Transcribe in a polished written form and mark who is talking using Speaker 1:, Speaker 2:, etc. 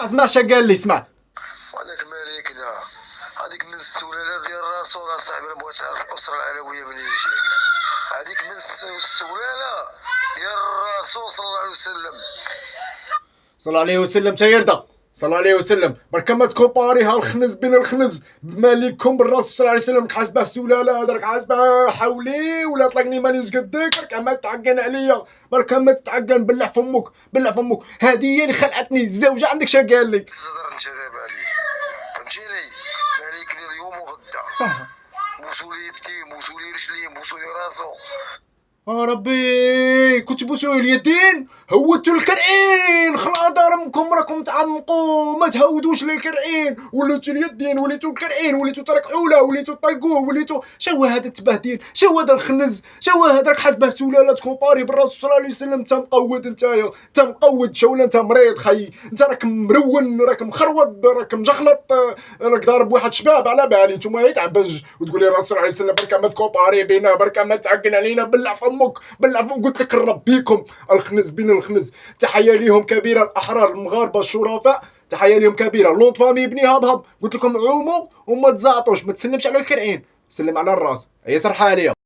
Speaker 1: اسمع شا قال لي، اسمع.
Speaker 2: وعلاك مالكنا هذيك من السلاله ديال الرسول اصاحبي، بغات تعرف الاسره العلويه منين جايه. هذيك من السلاله ديال الرسول صلى الله عليه وسلم.
Speaker 1: صلى الله عليه وسلم تيرضى، صلى الله عليه وسلم. بركا ما تكومباريها الخنز بين الخنز مالكم بالرسول صلى الله عليه وسلم. حاسبه السلاله هذاك، حاسبه حولي ولا طلقني مانيش قدك. بركا ما تعقن عليا، بركا ما تتعقن. بلع فمك، بلع فمك. هذه هي اللي خلعتني الزوجه. عندك شا قال لك؟
Speaker 2: تزر انت دابا عليه، فهمتيني؟ مالكني اليوم وغدا.
Speaker 1: صح.
Speaker 2: بوسوا لي يدي، بوسوا لي رجلي، بوسوا لي راسو.
Speaker 1: ربي كنت بوسوا اليدين، هودتوا الكرعين. خلا دارمكم راكم تعمقوا، ما تهودوش للكرعين. وليتوا اليدين، وليتوا الكرعين، وليتوا تركعوله، وليتوا طلقوه، وليتوا. شو هذا التبهديل؟ شو هذا الخنز؟ شو هذاك حسبه سلاله تكومباري بالرسول صلى الله عليه وسلم؟ انت مقود، نتايا انت مقود. شوله انت مريض خي، انت راك مرون، راك مخروط، راك مجخلط، راك ضارب واحد شباب على بالي. نتوما يتعبج وتقول لي الرسول صلى الله عليه وسلم. بركا ما تكومباري بينا، بركا ما تعقن علينا. بلع فمك، بلع فمك. قلت لك نربيكم الخنز بين الخنز. تحيه ليهم كبيره الاحرار المغاربه الشرفاء، تحيه ليهم كبيره. لونط فامي بني هبهب. قلت لكم عوموا وما تزعطوش، ما تسلمش على الكرعين، سلم على الراس. يسر حاليا.